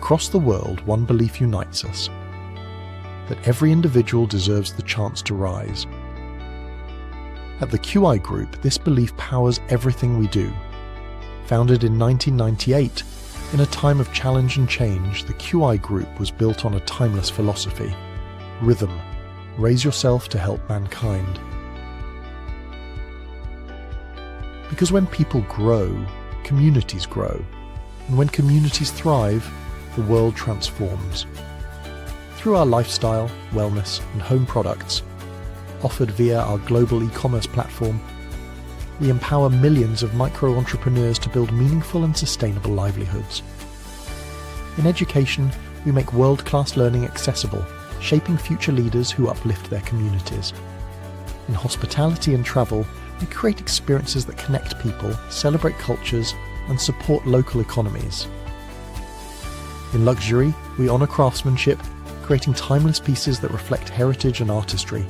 Across the world, one belief unites us: that every individual deserves the chance to rise. At the QI Group, this belief powers everything we do. Founded in 1998, in a time of challenge and change, the QI Group was built on a timeless philosophy: rhythm, raise yourself to help mankind. Because when people grow, communities grow, and when communities thrive, the world transforms. Through our lifestyle, wellness, and home products, offered via our global e-commerce platform, we empower millions of micro-entrepreneurs to build meaningful and sustainable livelihoods. In education, we make world-class learning accessible, shaping future leaders who uplift their communities. In hospitality and travel, we create experiences that connect people, celebrate cultures, and support local economies. In luxury, we honor craftsmanship, creating timeless pieces that reflect heritage and artistry.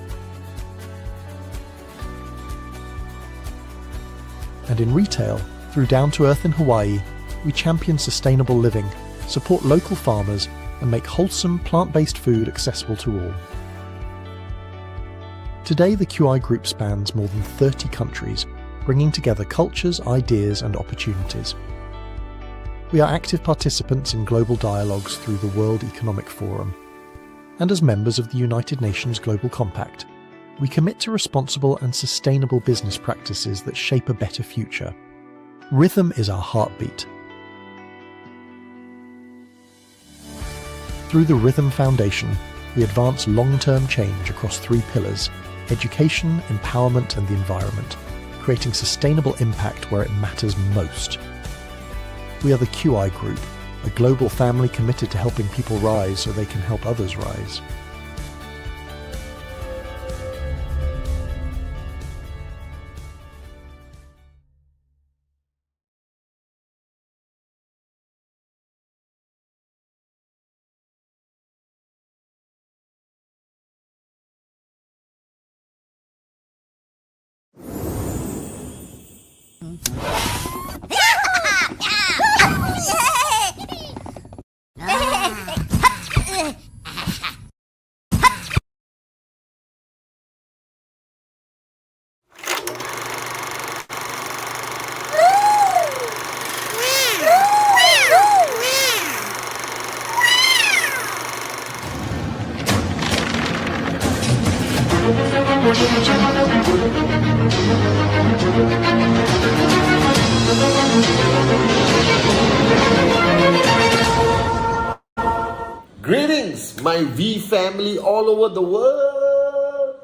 And in retail, through Down to Earth in Hawaii, we champion sustainable living, support local farmers, and make wholesome, plant-based food accessible to all. Today, the QI Group spans more than 30 countries, bringing together cultures, ideas, and opportunities. We are active participants in global dialogues through the World Economic Forum. And as members of the United Nations Global Compact, we commit to responsible and sustainable business practices that shape a better future. Rhythm is our heartbeat. Through the Rhythm Foundation, we advance long-term change across 3 pillars: education, empowerment, and the environment, creating sustainable impact where it matters most. We are the QI Group, a global family committed to helping people rise so they can help others rise. Greetings, my V family all over the world.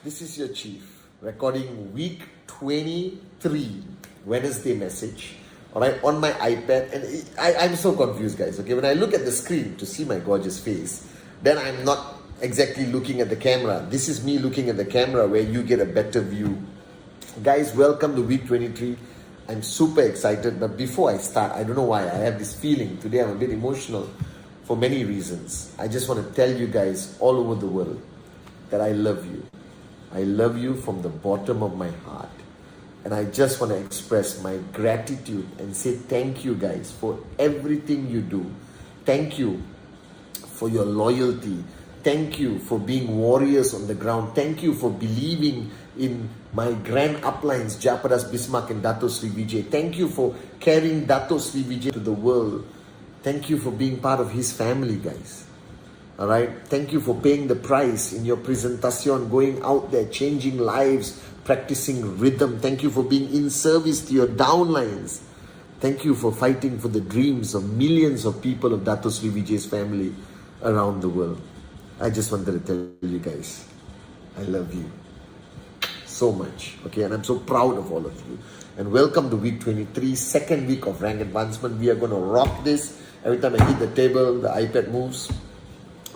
This is your chief, recording week 23, Wednesday message, alright, on my iPad. And I'm so confused, guys, okay? When I look at the screen to see my gorgeous face, then I'm not exactly looking at the camera. This is me looking at the camera where you get a better view. Guys, welcome to week 23. I'm super excited, but before I start, I don't know why, I have this feeling. Today I'm a bit emotional for many reasons. I just want to tell you guys all over the world that I love you. I love you from the bottom of my heart. And I just want to express my gratitude and say thank you guys for everything you do. Thank you for your loyalty. Thank you for being warriors on the ground. Thank you for believing in my grand uplines, Japadas Bismarck and Dato Sri Vijay. Thank you for carrying Dato Sri Vijay to the world. Thank you for being part of his family, guys. Alright? Thank you for paying the price in your presentation, going out there, changing lives, practicing rhythm. Thank you for being in service to your downlines. Thank you for fighting for the dreams of millions of people of Dato Sri Vijay's family around the world. I just wanted to tell you guys, I love you so much. Okay, and I'm so proud of all of you. And welcome to week 23, second week of rank advancement. We are going to rock this. Every time I hit the table, the iPad moves.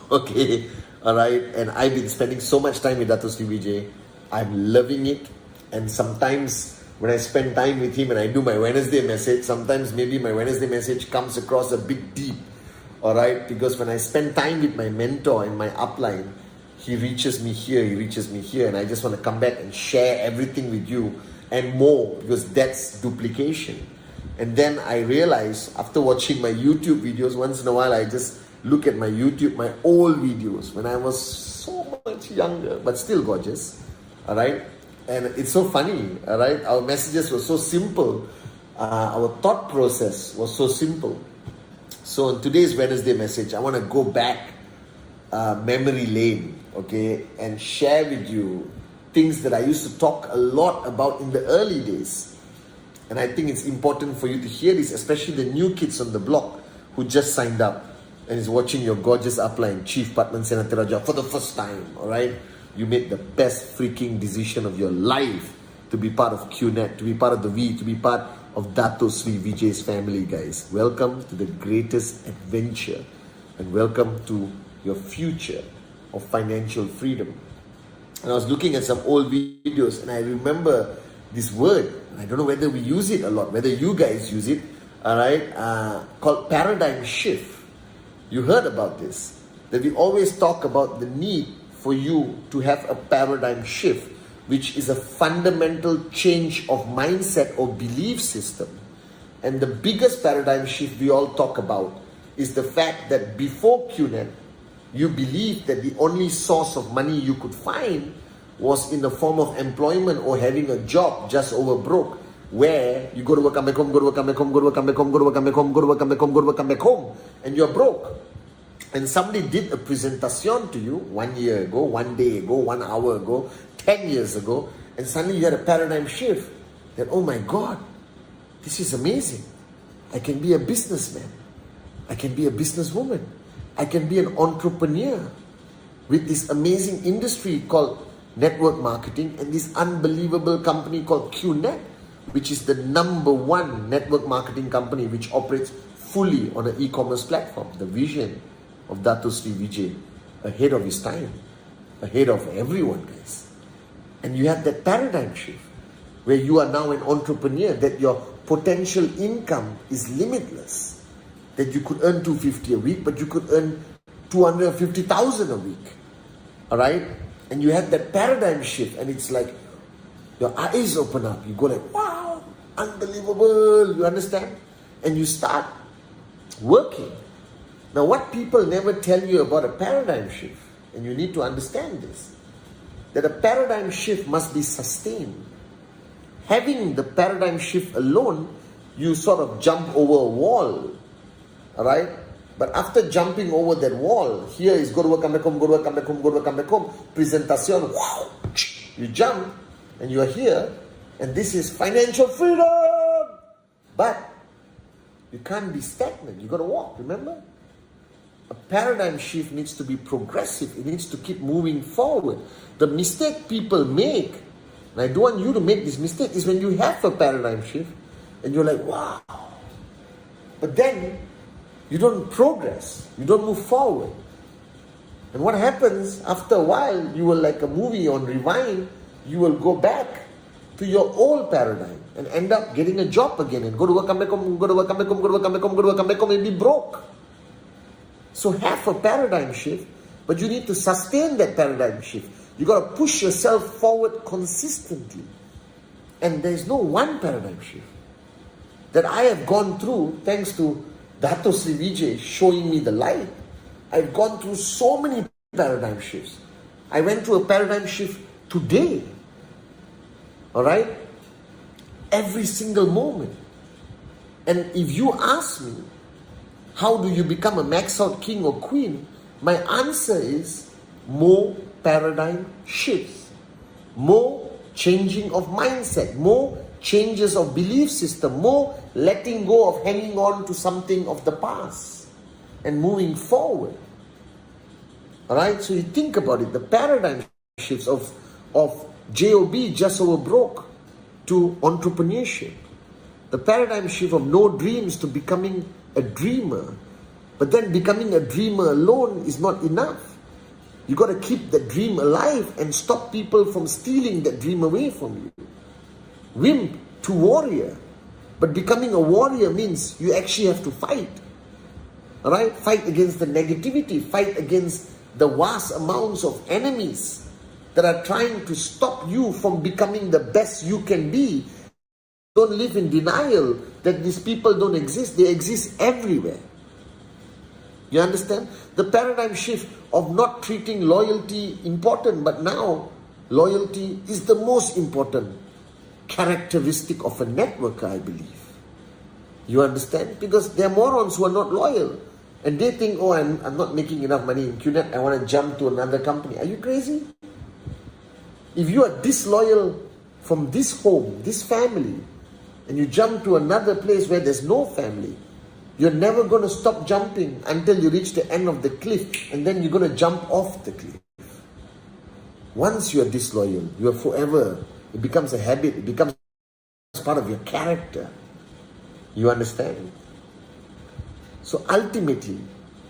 Okay, alright. And I've been spending so much time with Dato Sri Vijay. I'm loving it. And sometimes when I spend time with him and I do my Wednesday message, sometimes maybe my Wednesday message comes across a bit deep. Alright, because when I spend time with my mentor in my upline, he reaches me here, and I just want to come back and share everything with you and more, because that's duplication. And then I realized after watching my YouTube videos, once in a while I just look at my YouTube, my old videos when I was so much younger, but still gorgeous. All right. And it's so funny. All right. Our messages were so simple. Our thought process was so simple. So in today's Wednesday message, I want to go back memory lane, okay, and share with you things that I used to talk a lot about in the early days. And I think it's important for you to hear this, especially the new kids on the block who just signed up and is watching your gorgeous upline, Chief Pathman Senathirajah, for the first time, all right? You made the best freaking decision of your life to be part of QNet, to be part of the V, to be part of Dato Sri Vijay's family, guys. Welcome to the greatest adventure and welcome to your future of financial freedom. And I was looking at some old videos and I remember this word. I don't know whether we use it a lot, whether you guys use it, all right, called paradigm shift. You heard about this, that we always talk about the need for you to have a paradigm shift, which is a fundamental change of mindset or belief system. And the biggest paradigm shift we all talk about is the fact that before QNet, you believed that the only source of money you could find was in the form of employment or having a job just over broke, where you go to work, come back home, go to work, come back home, go to work, come back home, go to work, come back home, go to work, come back home, go to work, come back home, and you're broke. And somebody did a presentation to you 1 year ago, 1 day ago, 1 hour ago, 10 years ago, and suddenly you had a paradigm shift that, oh my God, this is amazing. I can be a businessman. I can be a businesswoman. I can be an entrepreneur with this amazing industry called network marketing and this unbelievable company called QNet, which is the #1 network marketing company which operates fully on an e-commerce platform. The vision of Dato Sri Vijay, ahead of his time, ahead of everyone, guys. And you have that paradigm shift where you are now an entrepreneur, that your potential income is limitless, that you could earn 250 a week, but you could earn 250,000 a week. All right? And you have that paradigm shift, and it's like your eyes open up. You go like, wow, unbelievable. You understand? And you start working. Now, what people never tell you about a paradigm shift, and you need to understand this, that a paradigm shift must be sustained. Having the paradigm shift alone, you sort of jump over a wall, all right? But after jumping over that wall, here is go to work, come back home, go to work, come back home, go to work, come back home, presentation, wow, you jump, and you are here, and this is financial freedom. But you can't be stagnant, you got to walk, remember? A paradigm shift needs to be progressive. It needs to keep moving forward. The mistake people make, and I don't want you to make this mistake, is when you have a paradigm shift and you're like, wow. But then you don't progress. You don't move forward. And what happens after a while, you will, like a movie on rewind, you will go back to your old paradigm and end up getting a job again and go to work, come back home, go to work, come back home, go to work, come back home, go to work, come back home, and be broke. So have a paradigm shift, but you need to sustain that paradigm shift. You got to push yourself forward consistently. And there is no one paradigm shift that I have gone through, thanks to Dato Sri Vijay showing me the light. I've gone through so many paradigm shifts. I went through a paradigm shift today. All right? Every single moment. And if you ask me, how do you become a max out king or queen? My answer is more paradigm shifts, more changing of mindset, more changes of belief system, more letting go of hanging on to something of the past and moving forward. All right, so you think about it, the paradigm shifts of JOB, just over broke, to entrepreneurship. The paradigm shift of no dreams to becoming a dreamer. But then becoming a dreamer alone is not enough. You got to keep the dream alive and stop people from stealing that dream away from you. Wimp to warrior. But becoming a warrior means you actually have to fight. All right? Fight against the negativity. Fight against the vast amounts of enemies that are trying to stop you from becoming the best you can be. don't live in denial that these people don't exist. They exist everywhere. You understand? The paradigm shift of not treating loyalty important, but now loyalty is the most important characteristic of a networker, I believe. You understand? Because there are morons who are not loyal. And they think, oh, I'm not making enough money in QNet, I want to jump to another company. Are you crazy? If you are disloyal from this home, this family, and you jump to another place where there's no family, you're never going to stop jumping until you reach the end of the cliff, and then you're going to jump off the cliff. Once you're disloyal, you're forever. It becomes a habit. It becomes part of your character. You understand? So ultimately,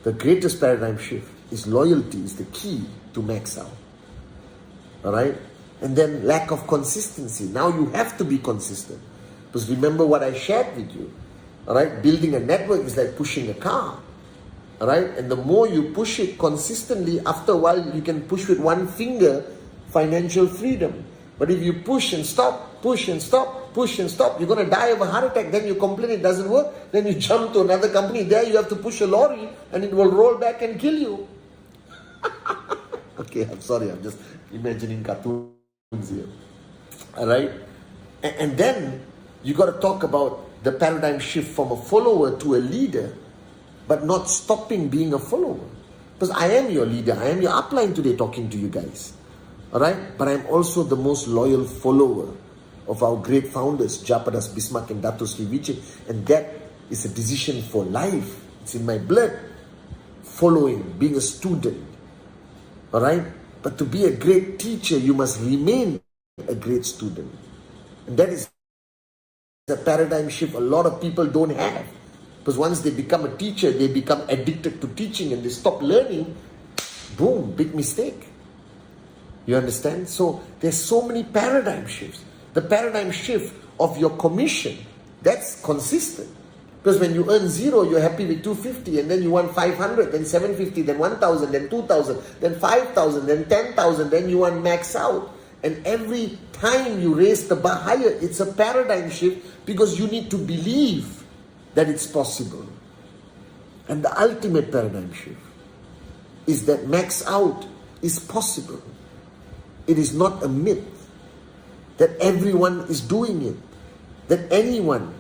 the greatest paradigm shift is loyalty is the key to max out. Alright? And then lack of consistency. Now you have to be consistent. Because remember what I shared with you. Alright? Building a network is like pushing a car. Alright? And the more you push it consistently, after a while you can push with one finger financial freedom. But if you push and stop, push and stop, push and stop, you're going to die of a heart attack. Then you complain it doesn't work. Then you jump to another company. There you have to push a lorry and it will roll back and kill you. Okay, I'm sorry. I'm just imagining cartoons here. Alright? And then you got to talk about the paradigm shift from a follower to a leader, but not stopping being a follower. Because I am your leader. I am your upline today talking to you guys. Alright? But I'm also the most loyal follower of our great founders, Japadas, Bismarck and Dato Sri Vijay. And that is a decision for life. It's in my blood. Following, being a student. Alright? But to be a great teacher, you must remain a great student. And that is a paradigm shift a lot of people don't have. Because once they become a teacher, they become addicted to teaching and they stop learning. Boom, big mistake. You understand? So there's so many paradigm shifts. The paradigm shift of your commission, that's consistent. Because when you earn 0, you're happy with 250, and then you want 500, then 750, then 1,000, then 2,000, then 5,000, then 10,000, then you want max out. And every time you raise the bar higher, it's a paradigm shift because you need to believe that it's possible. And the ultimate paradigm shift is that max out is possible. It is not a myth. That everyone is doing it. That anyone,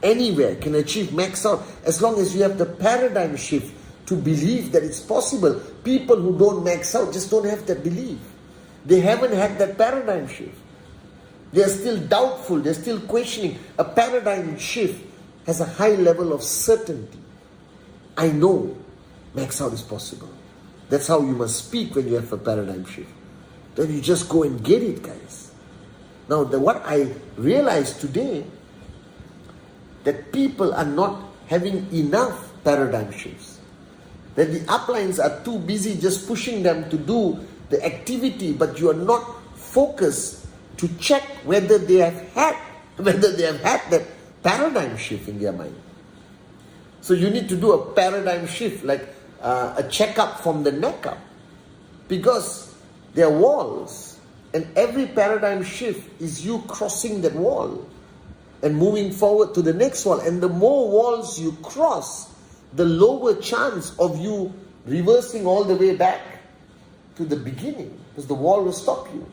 anywhere can achieve max out as long as you have the paradigm shift to believe that it's possible. People who don't max out just don't have that belief. They haven't had that paradigm shift. They are still doubtful. They're still questioning. A paradigm shift has a high level of certainty. I know max out is possible. That's how you must speak when you have a paradigm shift. Then you just go and get it, guys. Now, what I realized today, that people are not having enough paradigm shifts. That the uplines are too busy just pushing them to do the activity, but you are not focused to check whether they have had that paradigm shift in their mind. So you need to do a paradigm shift, like a checkup from the neck up. Because there are walls. And every paradigm shift is you crossing that wall and moving forward to the next wall. And the more walls you cross, the lower chance of you reversing all the way back to the beginning. Because the wall will stop you.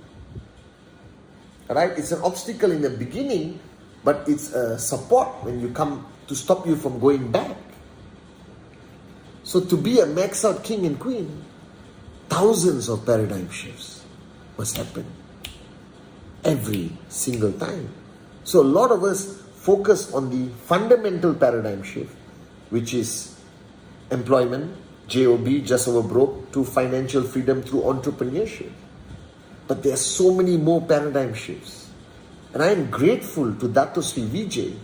Alright? It's an obstacle in the beginning, but it's a support when you come to stop you from going back. So to be a max out king and queen, thousands of paradigm shifts must happen every single time. So a lot of us focus on the fundamental paradigm shift, which is employment, job, just over broke, to financial freedom through entrepreneurship. But there are so many more paradigm shifts. And I am grateful to Dato Sri Vijay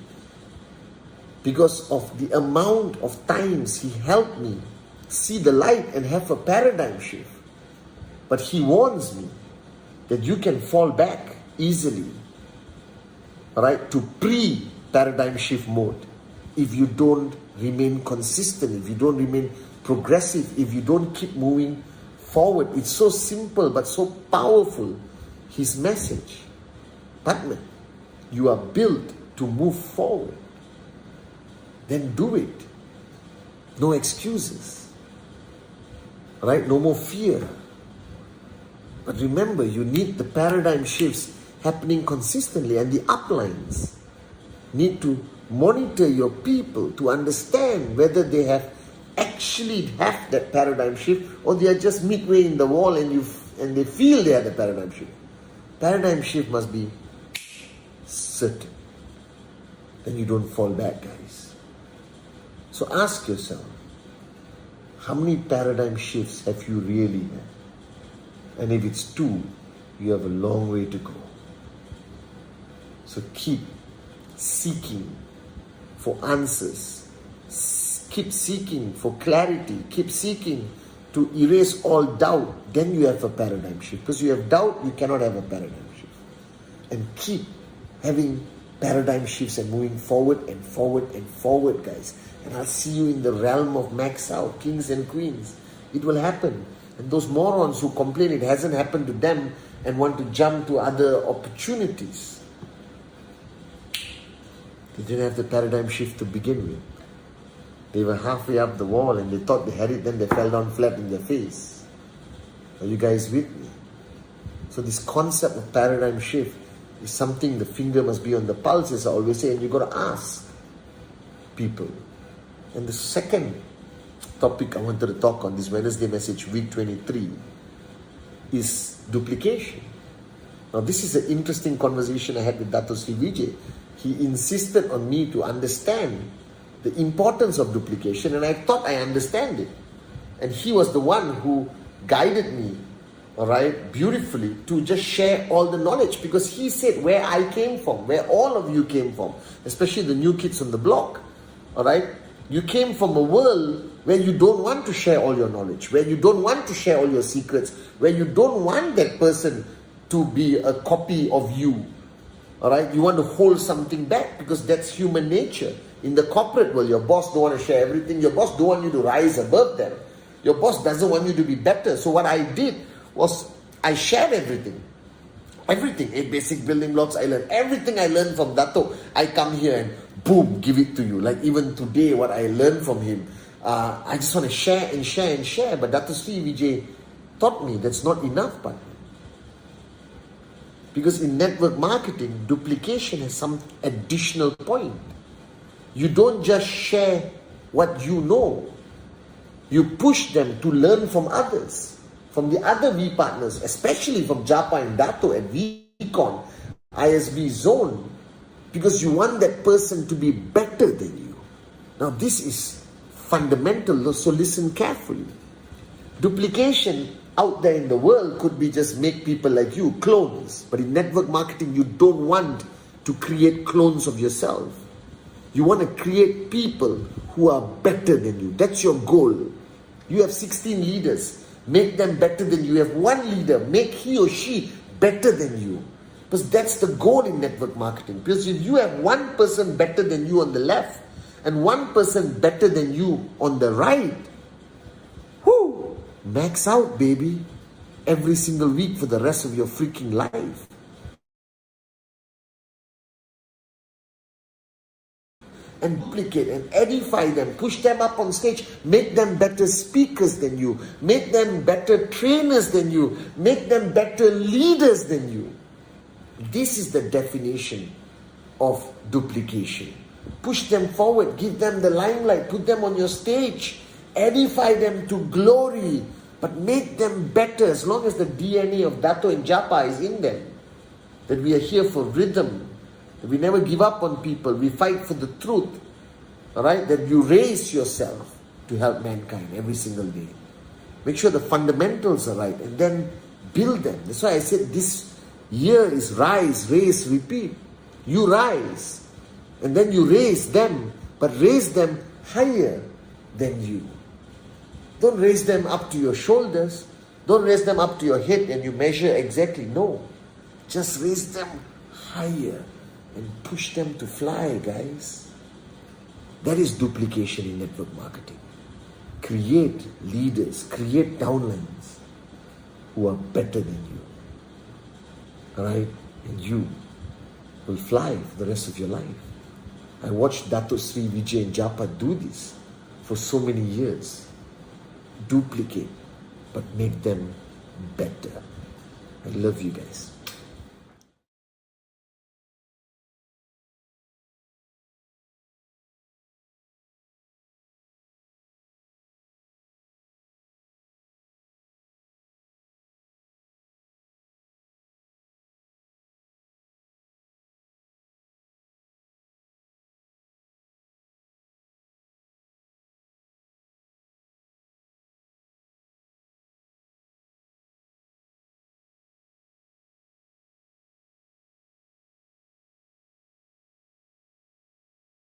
because of the amount of times he helped me see the light and have a paradigm shift. But he warns me that you can fall back easily, right, to pre-paradigm shift mode if you don't remain consistent, if you don't remain progressive, if you don't keep moving forward. It's so simple but so powerful, his message. Pathman, you are built to move forward, then do it. No excuses. Right? No more fear. But remember, you need the paradigm shifts happening consistently, and the uplines need to monitor your people to understand whether they have actually have that paradigm shift, or they are just midway in the wall and they feel they are the paradigm shift. Paradigm shift must be certain. Then you don't fall back, guys. So ask yourself, how many paradigm shifts have you really had? And if it's 2, you have a long way to go. So keep seeking for answers. Keep seeking for clarity. Keep seeking to erase all doubt. Then you have a paradigm shift. Because you have doubt, you cannot have a paradigm shift. And keep having paradigm shifts and moving forward and forward and forward, guys. And I'll see you in the realm of max out, kings and queens. It will happen. And those morons who complain it hasn't happened to them and want to jump to other opportunities, they didn't have the paradigm shift to begin with. They were halfway up the wall and they thought they had it, then they fell down flat in their face. Are you guys with me? So this concept of paradigm shift is something the finger must be on the pulse, as I always say, and you've got to ask people. And the second topic I wanted to talk on this Wednesday message, week 23, is duplication. Now this is an interesting conversation I had with Dato Sri Vijay. He insisted on me to understand the importance of duplication, and I thought I understand it. And he was the one who guided me, all right, beautifully, to just share all the knowledge, because he said where I came from, where all of you came from, especially the new kids on the block, all right, you came from a world where you don't want to share all your knowledge, where you don't want to share all your secrets, where you don't want that person to be a copy of you, all right, you want to hold something back because that's human nature. In the corporate world, your boss don't want to share everything, your boss don't want you to rise above them, your boss doesn't want you to be better. So what I did was I shared everything, 8 basic building blocks I learned, everything I learned from Dato, I come here and boom, give it to you. Like even today, what I learned from him, I just want to share and share and share. But Dato Sri Vijay taught me that's not enough, but because in network marketing, duplication has some additional point. You don't just share what you know. You push them to learn from others, from the other V partners, especially from Japa and Dato at VCon, ISB zone, because you want that person to be better than you. Now this is fundamental, so listen carefully. Duplication out there in the world could be just make people like you, clones. But in network marketing, you don't want to create clones of yourself. You want to create people who are better than you. That's your goal. You have 16 leaders. Make them better than you. You have one leader. Make he or she better than you. Because that's the goal in network marketing. Because if you have one person better than you on the left and one person better than you on the right, whoo, max out, baby. Every single week for the rest of your freaking life. And duplicate and edify them, push them up on stage, make them better speakers than you, make them better trainers than you, make them better leaders than you. This is the definition of duplication. Push them forward, give them the limelight, put them on your stage, edify them to glory, but make them better as long as the DNA of Dato and Japa is in them. That we are here for rhythm. We never give up on people. We fight for the truth. Alright? That you raise yourself to help mankind every single day. Make sure the fundamentals are right and then build them. That's why I said this year is rise, raise, repeat. You rise and then you raise them, but raise them higher than you. Don't raise them up to your shoulders. Don't raise them up to your head and you measure exactly. No. Just raise them higher. And push them to fly, guys. That is duplication in network marketing. Create leaders, create downlines who are better than you. Alright? And you will fly for the rest of your life. I watched Datuk Sri Vijay and Japa do this for so many years. Duplicate, but make them better. I love you guys.